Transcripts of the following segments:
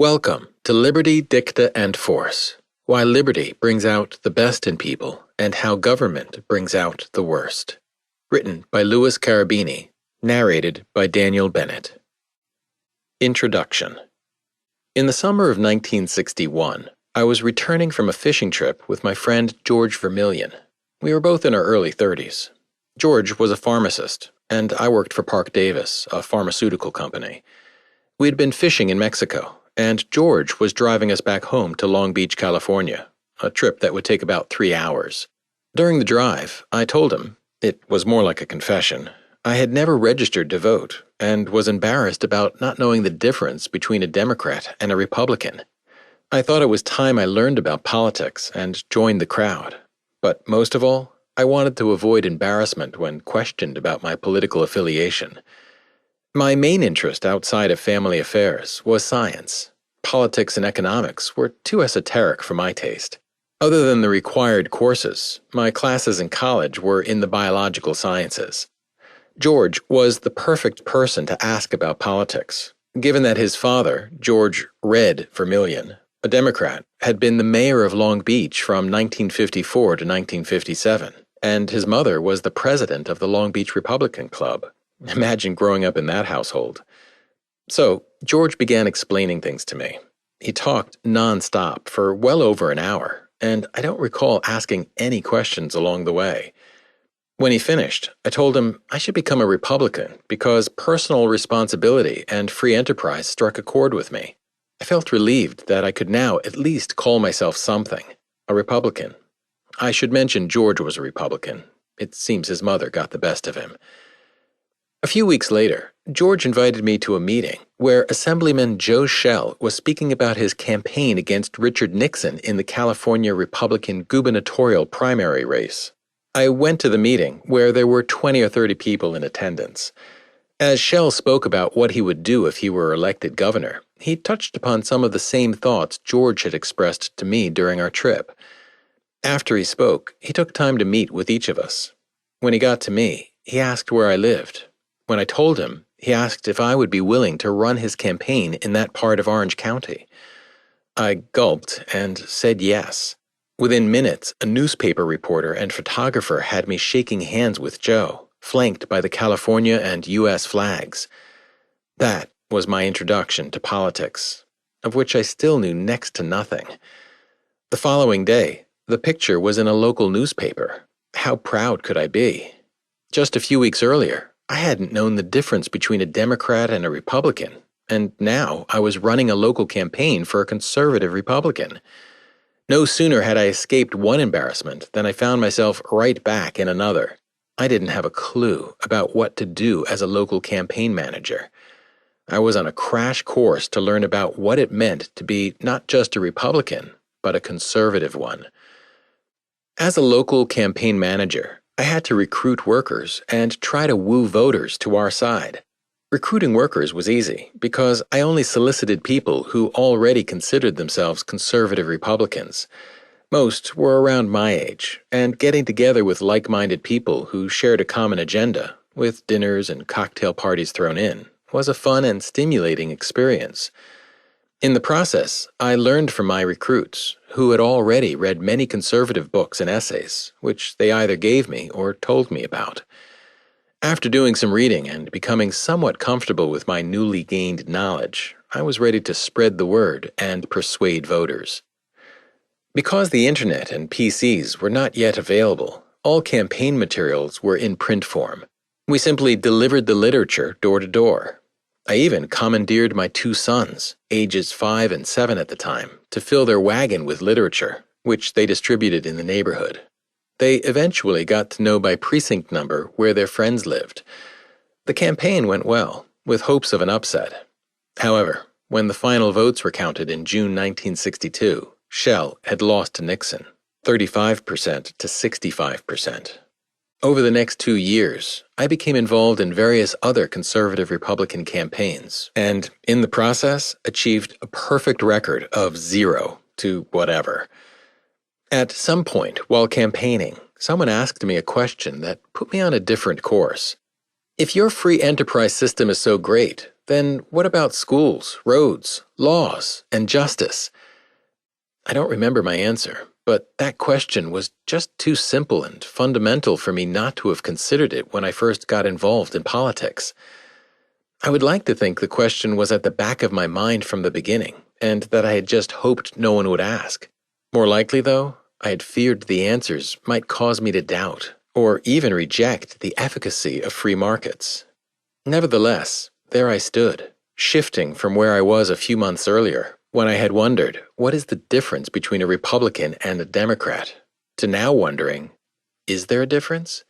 Welcome to Liberty, Dicta, and Force, Why Liberty Brings Out the Best in People and How Government Brings Out the Worst. Written by Louis Carabini, narrated by Daniel Bennett. Introduction. In the summer of 1961, I was returning from a fishing trip with my friend George Vermillion. We were both in our early 30s. George was a pharmacist, and I worked for Park Davis, a pharmaceutical company. We had been fishing in Mexico, and George was driving us back home to Long Beach, California, a trip that would take about 3 hours. During the drive, I told him, it was more like a confession, I had never registered to vote and was embarrassed about not knowing the difference between a Democrat and a Republican. I thought it was time I learned about politics and joined the crowd. But most of all, I wanted to avoid embarrassment when questioned about my political affiliation. My main interest outside of family affairs was science. Politics and economics were too esoteric for my taste. Other than the required courses, my classes in college were in the biological sciences. George was the perfect person to ask about politics, given that his father, George "Red" Vermillion, a Democrat, had been the mayor of Long Beach from 1954 to 1957, and his mother was the president of the Long Beach Republican Club. Imagine growing up in that household. So, George began explaining things to me. He talked nonstop for well over an hour, and I don't recall asking any questions along the way. When he finished, I told him I should become a Republican because personal responsibility and free enterprise struck a chord with me. I felt relieved that I could now at least call myself something, a Republican. I should mention George was a Republican. It seems his mother got the best of him. A few weeks later, George invited me to a meeting where Assemblyman Joe Schell was speaking about his campaign against Richard Nixon in the California Republican gubernatorial primary race. I went to the meeting where there were 20 or 30 people in attendance. As Schell spoke about what he would do if he were elected governor, he touched upon some of the same thoughts George had expressed to me during our trip. After he spoke, he took time to meet with each of us. When he got to me, he asked where I lived. When I told him, he asked if I would be willing to run his campaign in that part of Orange County. I gulped and said yes. Within minutes, a newspaper reporter and photographer had me shaking hands with Joe, flanked by the California and U.S. flags. That was my introduction to politics, of which I still knew next to nothing. The following day, the picture was in a local newspaper. How proud could I be? Just a few weeks earlier, I hadn't known the difference between a Democrat and a Republican, and now I was running a local campaign for a conservative Republican. No sooner had I escaped one embarrassment than I found myself right back in another. I didn't have a clue about what to do as a local campaign manager. I was on a crash course to learn about what it meant to be not just a Republican, but a conservative one. As a local campaign manager, I had to recruit workers and try to woo voters to our side. Recruiting workers was easy because I only solicited people who already considered themselves conservative Republicans. Most were around my age, and getting together with like-minded people who shared a common agenda, with dinners and cocktail parties thrown in, was a fun and stimulating experience. In the process, I learned from my recruits, who had already read many conservative books and essays, which they either gave me or told me about. After doing some reading and becoming somewhat comfortable with my newly gained knowledge, I was ready to spread the word and persuade voters. Because the internet and PCs were not yet available, all campaign materials were in print form. We simply delivered the literature door to door. I even commandeered my 2 sons, ages 5 and 7 at the time, to fill their wagon with literature, which they distributed in the neighborhood. They eventually got to know by precinct number where their friends lived. The campaign went well, with hopes of an upset. However, when the final votes were counted in June 1962, Schell had lost to Nixon, 35% to 65%. Over the next 2 years, I became involved in various other conservative Republican campaigns, and in the process, achieved a perfect record of 0 to whatever. At some point, while campaigning, someone asked me a question that put me on a different course. If your free enterprise system is so great, Then what about schools, roads, laws, and justice? I don't remember my answer, but that question was just too simple and fundamental for me not to have considered it when I first got involved in politics. I would like to think the question was at the back of my mind from the beginning, and that I had just hoped no one would ask. More likely, though, I had feared the answers might cause me to doubt, or even reject the efficacy of free markets. Nevertheless, there I stood, shifting from where I was a few months earlier, when I had wondered, what is the difference between a Republican and a Democrat, to now wondering, is there a difference?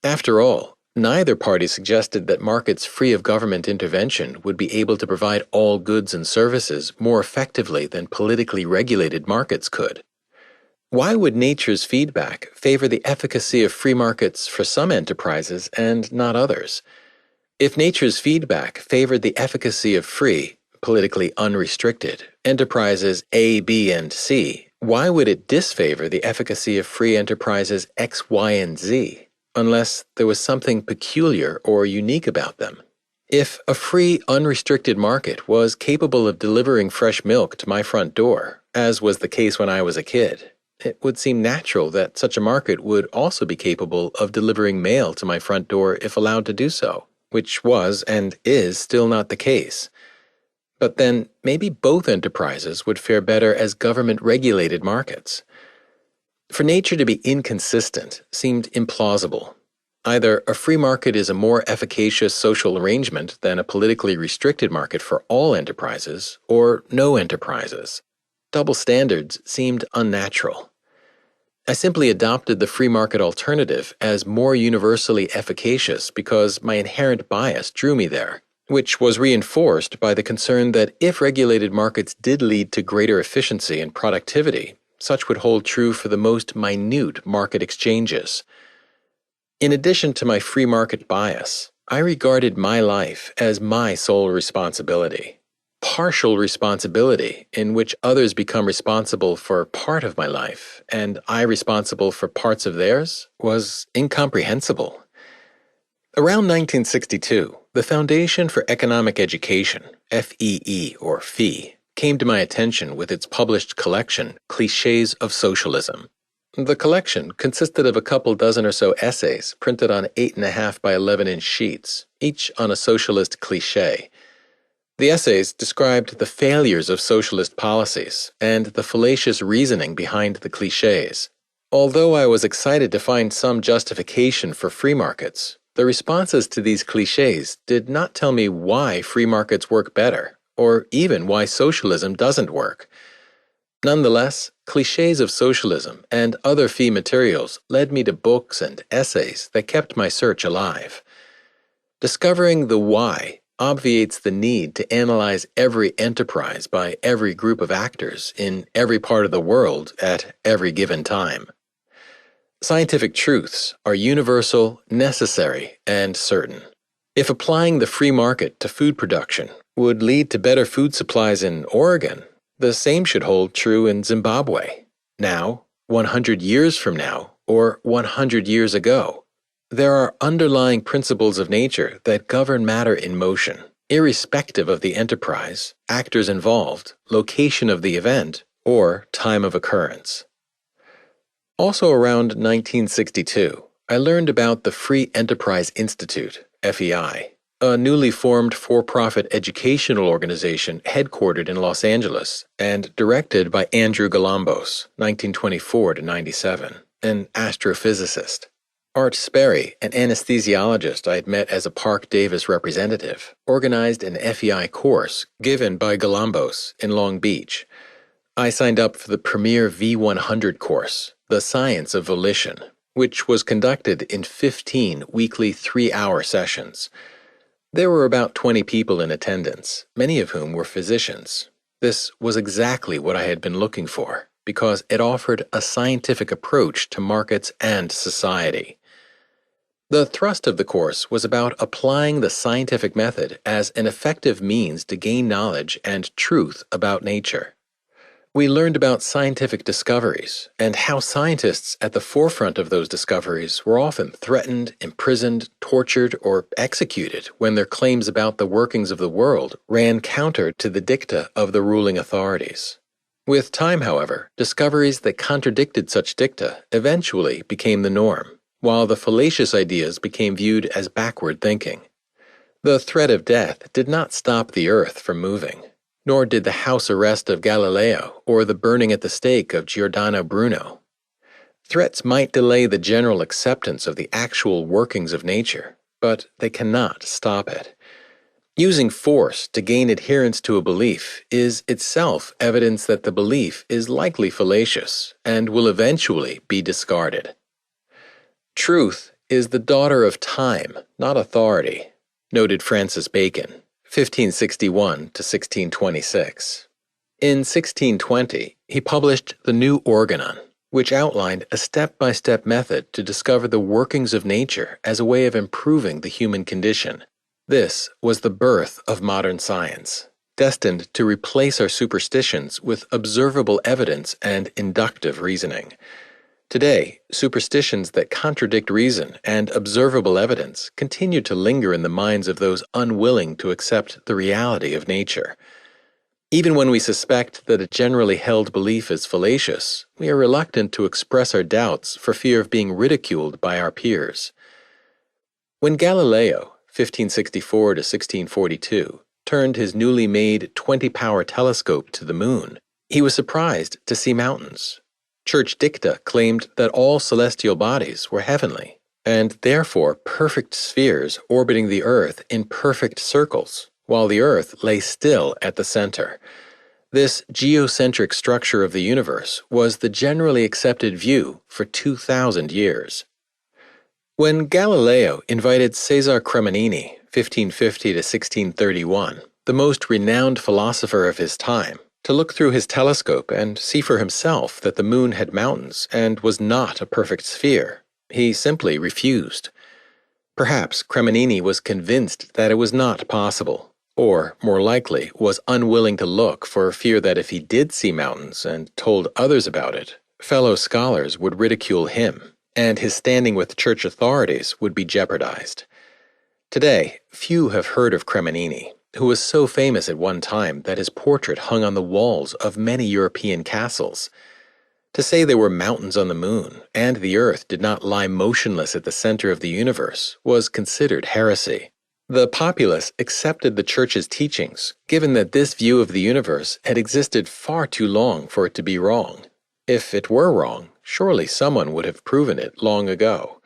After all, neither party suggested that markets free of government intervention would be able to provide all goods and services more effectively than politically regulated markets could. Why would nature's feedback favor the efficacy of free markets for some enterprises and not others? If nature's feedback favored the efficacy of free, politically unrestricted, enterprises A, B, and C, why would it disfavor the efficacy of free enterprises X, Y, and Z, unless there was something peculiar or unique about them? If a free, unrestricted market was capable of delivering fresh milk to my front door, as was the case when I was a kid, it would seem natural that such a market would also be capable of delivering mail to my front door if allowed to do so, which was and is still not the case. But then maybe both enterprises would fare better as government-regulated markets. For nature to be inconsistent seemed implausible. Either a free market is a more efficacious social arrangement than a politically restricted market for all enterprises, or no enterprises. Double standards seemed unnatural. I simply adopted the free market alternative as more universally efficacious because my inherent bias drew me there, which was reinforced by the concern that if regulated markets did lead to greater efficiency and productivity, such would hold true for the most minute market exchanges. In addition to my free market bias, I regarded my life as my sole responsibility. Partial responsibility, in which others become responsible for part of my life, and I responsible for parts of theirs, was incomprehensible. Around 1962, the Foundation for Economic Education, FEE or FEE, came to my attention with its published collection, Cliches of Socialism. The collection consisted of a couple dozen or so essays printed on 8.5 by 11-inch sheets, each on a socialist cliché. The essays described the failures of socialist policies and the fallacious reasoning behind the clichés. Although I was excited to find some justification for free markets, the responses to these clichés did not tell me why free markets work better, or even why socialism doesn't work. Nonetheless, Cliches of Socialism and other FEE materials led me to books and essays that kept my search alive. Discovering the why obviates the need to analyze every enterprise by every group of actors in every part of the world at every given time. Scientific truths are universal, necessary, and certain. If applying the free market to food production would lead to better food supplies in Oregon, the same should hold true in Zimbabwe. Now, 100 years from now, or 100 years ago, there are underlying principles of nature that govern matter in motion, irrespective of the enterprise, actors involved, location of the event, or time of occurrence. Also around 1962, I learned about the Free Enterprise Institute, FEI, a newly formed for-profit educational organization headquartered in Los Angeles and directed by Andrew Galambos, 1924 to 97, an astrophysicist. Art Sperry, an anesthesiologist I had met as a Park Davis representative, organized an FEI course given by Galambos in Long Beach. I signed up for the premier V100 course, The Science of Volition, which was conducted in 15 weekly 3-hour sessions. There were about 20 people in attendance, many of whom were physicians. This was exactly what I had been looking for, because it offered a scientific approach to markets and society. The thrust of the course was about applying the scientific method as an effective means to gain knowledge and truth about nature. We learned about scientific discoveries and how scientists at the forefront of those discoveries were often threatened, imprisoned, tortured, or executed when their claims about the workings of the world ran counter to the dicta of the ruling authorities. With time, however, discoveries that contradicted such dicta eventually became the norm, while the fallacious ideas became viewed as backward thinking. The threat of death did not stop the earth from moving, nor did the house arrest of Galileo or the burning at the stake of Giordano Bruno. Threats might delay the general acceptance of the actual workings of nature, but they cannot stop it. Using force to gain adherence to a belief is itself evidence that the belief is likely fallacious and will eventually be discarded. Truth is the daughter of time, not authority, noted Francis Bacon, 1561 to 1626. In 1620, he published The New Organon, which outlined a step-by-step method to discover the workings of nature as a way of improving the human condition. This was the birth of modern science, destined to replace our superstitions with observable evidence and inductive reasoning. Today, superstitions that contradict reason and observable evidence continue to linger in the minds of those unwilling to accept the reality of nature. Even when we suspect that a generally held belief is fallacious, we are reluctant to express our doubts for fear of being ridiculed by our peers. When Galileo, 1564 to 1642, turned his newly made 20-power telescope to the moon, he was surprised to see mountains. Church dicta claimed that all celestial bodies were heavenly, and therefore perfect spheres orbiting the Earth in perfect circles, while the Earth lay still at the center. This geocentric structure of the universe was the generally accepted view for 2,000 years. When Galileo invited Cesare Cremonini, 1550 to 1631, the most renowned philosopher of his time, to look through his telescope and see for himself that the moon had mountains and was not a perfect sphere, he simply refused. Perhaps Cremonini was convinced that it was not possible, or, more likely, was unwilling to look for fear that if he did see mountains and told others about it, fellow scholars would ridicule him, and his standing with church authorities would be jeopardized. Today, few have heard of Cremonini, who was so famous at one time that his portrait hung on the walls of many European castles. To say there were mountains on the moon and the Earth did not lie motionless at the center of the universe was considered heresy. The populace accepted the Church's teachings, given that this view of the universe had existed far too long for it to be wrong. If it were wrong, surely someone would have proven it long ago.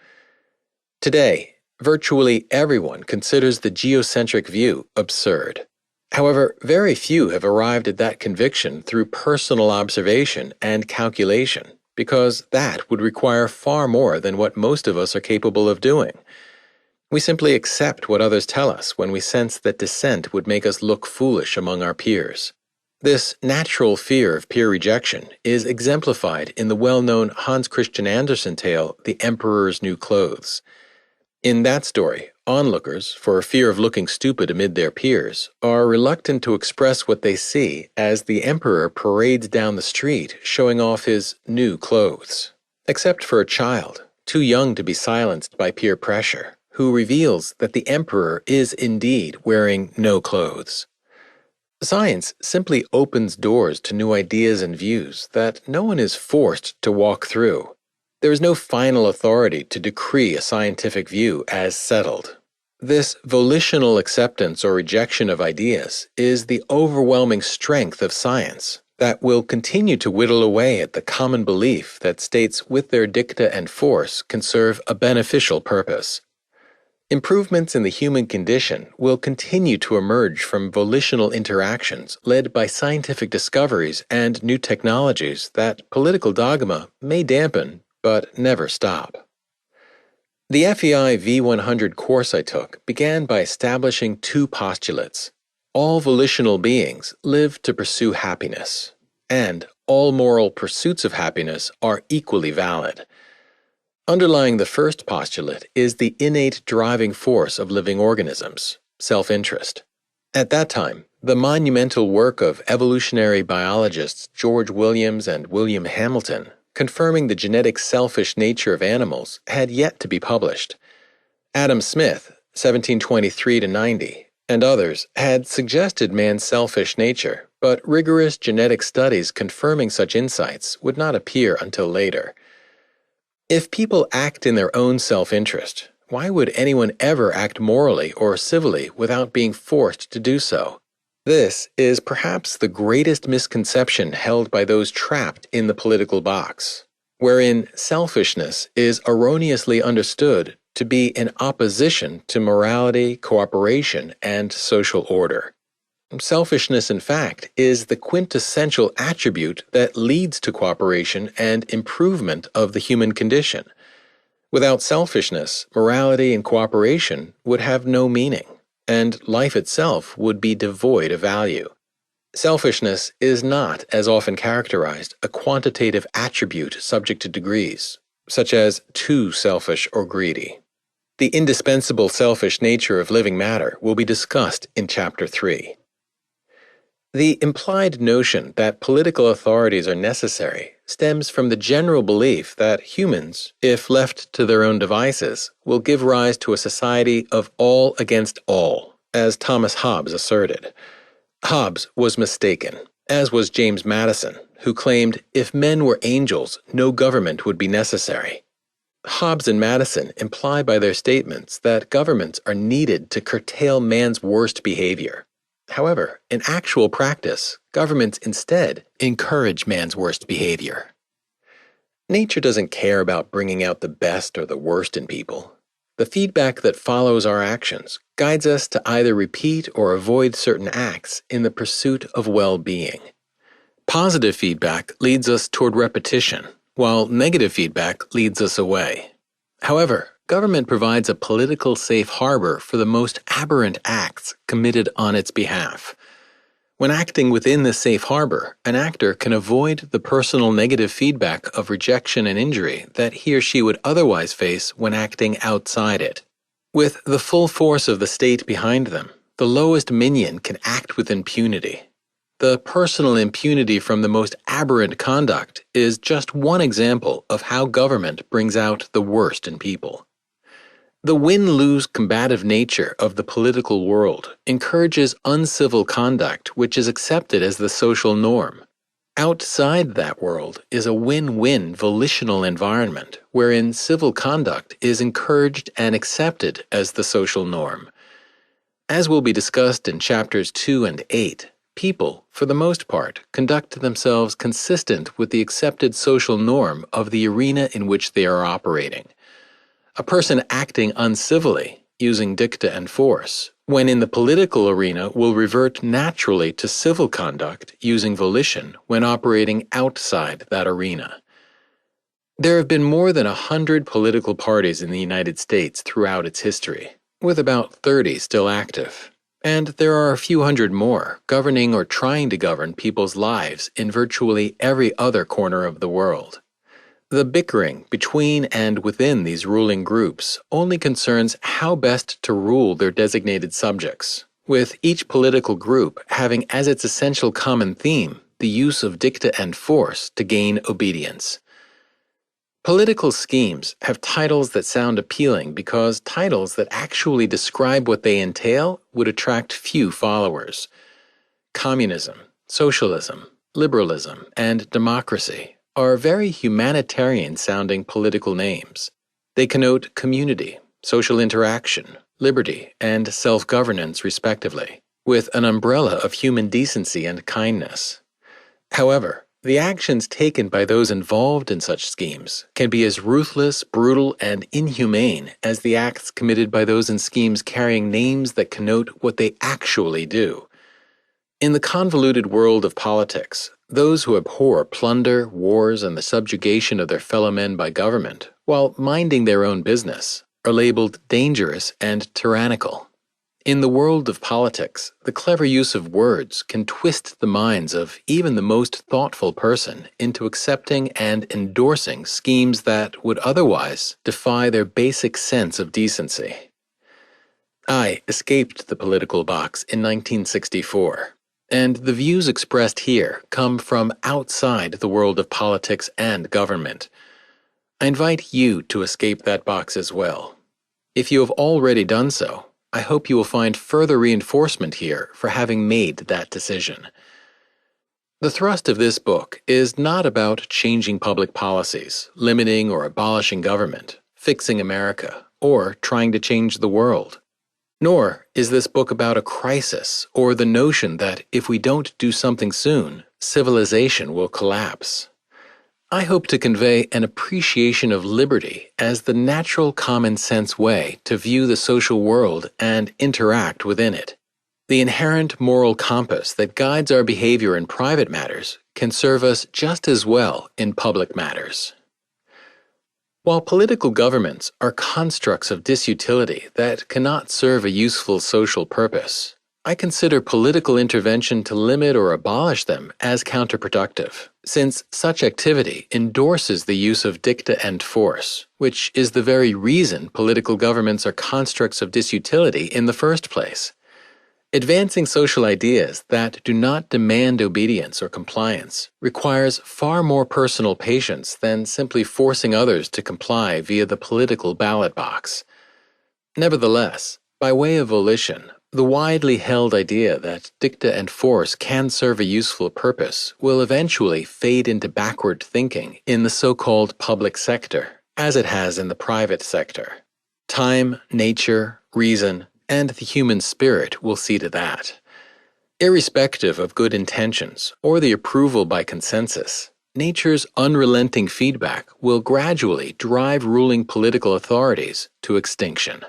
Today, virtually everyone considers the geocentric view absurd. However, very few have arrived at that conviction through personal observation and calculation, because that would require far more than what most of us are capable of doing. We simply accept what others tell us when we sense that dissent would make us look foolish among our peers. This natural fear of peer rejection is exemplified in the well-known Hans Christian Andersen tale, The Emperor's New Clothes. In that story, onlookers, for fear of looking stupid amid their peers, are reluctant to express what they see as the emperor parades down the street showing off his new clothes. Except for a child, too young to be silenced by peer pressure, who reveals that the emperor is indeed wearing no clothes. Science simply opens doors to new ideas and views that no one is forced to walk through. There is no final authority to decree a scientific view as settled. This volitional acceptance or rejection of ideas is the overwhelming strength of science that will continue to whittle away at the common belief that states with their dicta and force can serve a beneficial purpose. Improvements in the human condition will continue to emerge from volitional interactions led by scientific discoveries and new technologies that political dogma may dampen but never stop. The FEI V100 course I took began by establishing two postulates. All volitional beings live to pursue happiness, and all moral pursuits of happiness are equally valid. Underlying the first postulate is the innate driving force of living organisms, self-interest. At that time, the monumental work of evolutionary biologists George Williams and William Hamilton, confirming the genetic selfish nature of animals, had yet to be published. Adam Smith, 1723 to 90, and others had suggested man's selfish nature, but rigorous genetic studies confirming such insights would not appear until later. If people act in their own self-interest, why would anyone ever act morally or civilly without being forced to do so? This is perhaps the greatest misconception held by those trapped in the political box, wherein selfishness is erroneously understood to be in opposition to morality, cooperation, and social order. Selfishness, in fact, is the quintessential attribute that leads to cooperation and improvement of the human condition. Without selfishness, morality and cooperation would have no meaning, and life itself would be devoid of value. Selfishness is not, as often characterized, a quantitative attribute subject to degrees, such as too selfish or greedy. The indispensable selfish nature of living matter will be discussed in Chapter 3. The implied notion that political authorities are necessary stems from the general belief that humans, if left to their own devices, will give rise to a society of all against all, as Thomas Hobbes asserted. Hobbes was mistaken, as was James Madison, who claimed if men were angels, no government would be necessary. Hobbes and Madison imply by their statements that governments are needed to curtail man's worst behavior. However, in actual practice, governments instead encourage man's worst behavior. Nature doesn't care about bringing out the best or the worst in people. The feedback that follows our actions guides us to either repeat or avoid certain acts in the pursuit of well-being. Positive feedback leads us toward repetition, while negative feedback leads us away. However, government provides a political safe harbor for the most aberrant acts committed on its behalf. When acting within this safe harbor, an actor can avoid the personal negative feedback of rejection and injury that he or she would otherwise face when acting outside it. With the full force of the state behind them, the lowest minion can act with impunity. The personal impunity from the most aberrant conduct is just one example of how government brings out the worst in people. The win-lose combative nature of the political world encourages uncivil conduct which is accepted as the social norm. Outside that world is a win-win volitional environment wherein civil conduct is encouraged and accepted as the social norm. As will be discussed in Chapters 2 and 8, people, for the most part, conduct themselves consistent with the accepted social norm of the arena in which they are operating. A person acting uncivilly, using dicta and force, when in the political arena will revert naturally to civil conduct using volition when operating outside that arena. There have been more than 100 political parties in the United States throughout its history, with about 30 still active. And there are a few hundred more governing or trying to govern people's lives in virtually every other corner of the world. The bickering between and within these ruling groups only concerns how best to rule their designated subjects, with each political group having as its essential common theme the use of dicta and force to gain obedience. Political schemes have titles that sound appealing because titles that actually describe what they entail would attract few followers. Communism, socialism, liberalism, and democracy are very humanitarian-sounding political names. They connote community, social interaction, liberty, and self-governance respectively, with an umbrella of human decency and kindness. However, the actions taken by those involved in such schemes can be as ruthless, brutal, and inhumane as the acts committed by those in schemes carrying names that connote what they actually do. In the convoluted world of politics, those who abhor plunder, wars, and the subjugation of their fellow men by government, while minding their own business, are labeled dangerous and tyrannical. In the world of politics, the clever use of words can twist the minds of even the most thoughtful person into accepting and endorsing schemes that would otherwise defy their basic sense of decency. I escaped the political box in 1964, and the views expressed here come from outside the world of politics and government. I invite you to escape that box as well. If you have already done so, I hope you will find further reinforcement here for having made that decision. The thrust of this book is not about changing public policies, limiting or abolishing government, fixing America, or trying to change the world. Nor is this book about a crisis or the notion that if we don't do something soon, civilization will collapse. I hope to convey an appreciation of liberty as the natural common sense way to view the social world and interact within it. The inherent moral compass that guides our behavior in private matters can serve us just as well in public matters. While political governments are constructs of disutility that cannot serve a useful social purpose, I consider political intervention to limit or abolish them as counterproductive, since such activity endorses the use of dicta and force, which is the very reason political governments are constructs of disutility in the first place. Advancing social ideas that do not demand obedience or compliance requires far more personal patience than simply forcing others to comply via the political ballot box. Nevertheless, by way of volition, the widely held idea that dicta and force can serve a useful purpose will eventually fade into backward thinking in the so-called public sector, as it has in the private sector. Time, nature, reason, and the human spirit will see to that. Irrespective of good intentions or the approval by consensus, nature's unrelenting feedback will gradually drive ruling political authorities to extinction.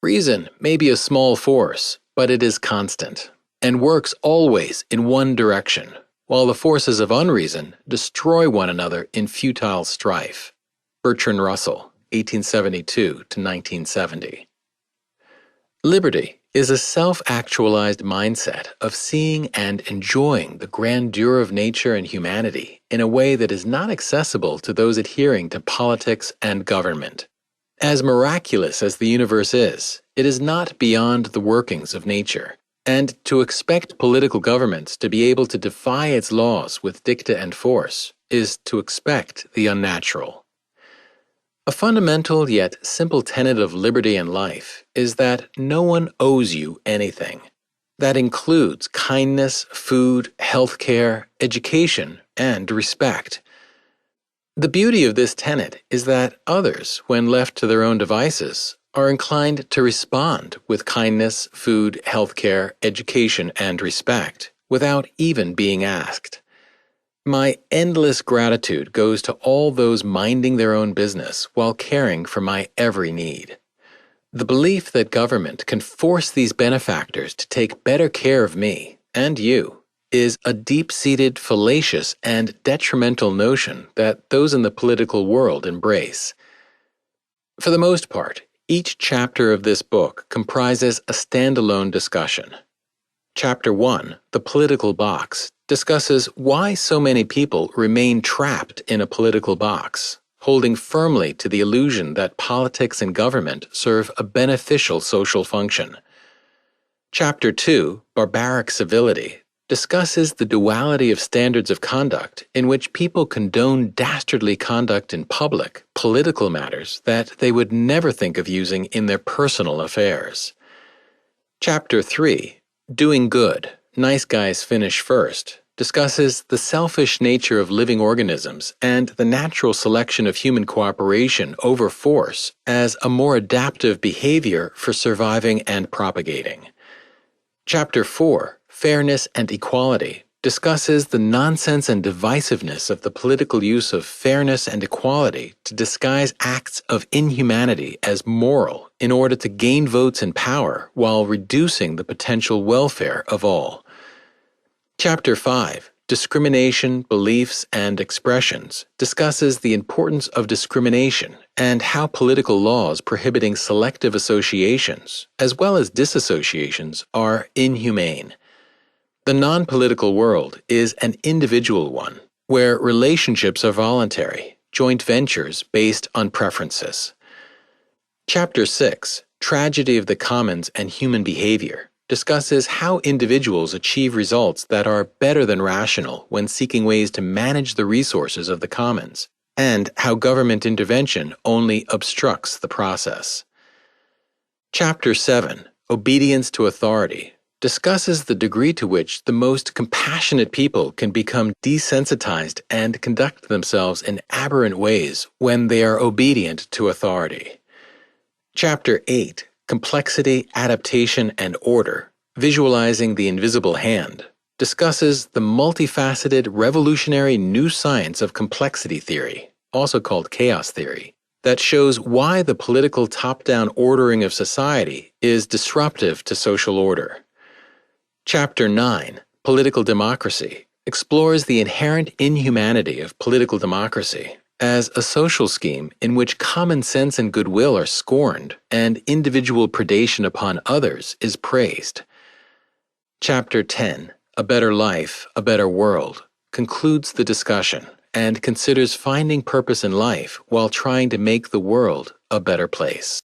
Reason may be a small force, but it is constant, and works always in one direction, while the forces of unreason destroy one another in futile strife. Bertrand Russell, 1872 to 1970. Liberty is a self-actualized mindset of seeing and enjoying the grandeur of nature and humanity in a way that is not accessible to those adhering to politics and government. As miraculous as the universe is, it is not beyond the workings of nature, and to expect political governments to be able to defy its laws with dicta and force is to expect the unnatural. A fundamental yet simple tenet of liberty and life is that no one owes you anything. That includes kindness, food, healthcare, education, and respect. The beauty of this tenet is that others, when left to their own devices, are inclined to respond with kindness, food, healthcare, education, and respect, without even being asked. My endless gratitude goes to all those minding their own business while caring for my every need. The belief that government can force these benefactors to take better care of me and you is a deep-seated, fallacious, and detrimental notion that those in the political world embrace. For the most part, each chapter of this book comprises a standalone discussion. Chapter 1, The Political Box, discusses why so many people remain trapped in a political box, holding firmly to the illusion that politics and government serve a beneficial social function. Chapter 2, Barbaric Civility, discusses the duality of standards of conduct in which people condone dastardly conduct in public, political matters that they would never think of using in their personal affairs. Chapter 3, Doing Good, Nice Guys Finish First, discusses the selfish nature of living organisms and the natural selection of human cooperation over force as a more adaptive behavior for surviving and propagating. Chapter 4, Fairness and Equality, discusses the nonsense and divisiveness of the political use of fairness and equality to disguise acts of inhumanity as moral in order to gain votes and power while reducing the potential welfare of all. Chapter 5, Discrimination, Beliefs, and Expressions, discusses the importance of discrimination and how political laws prohibiting selective associations, as well as disassociations, are inhumane. The non-political world is an individual one, where relationships are voluntary, joint ventures based on preferences. Chapter 6, Tragedy of the Commons and Human Behavior discusses how individuals achieve results that are better than rational when seeking ways to manage the resources of the commons, and how government intervention only obstructs the process. Chapter 7, Obedience to Authority, discusses the degree to which the most compassionate people can become desensitized and conduct themselves in aberrant ways when they are obedient to authority. Chapter 8, Complexity, Adaptation, and Order, Visualizing the Invisible Hand, discusses the multifaceted revolutionary new science of complexity theory, also called chaos theory, that shows why the political top-down ordering of society is disruptive to social order. Chapter 9, Political Democracy, explores the inherent inhumanity of political democracy as a social scheme in which common sense and goodwill are scorned and individual predation upon others is praised. Chapter 10, A Better Life, A Better World, concludes the discussion and considers finding purpose in life while trying to make the world a better place.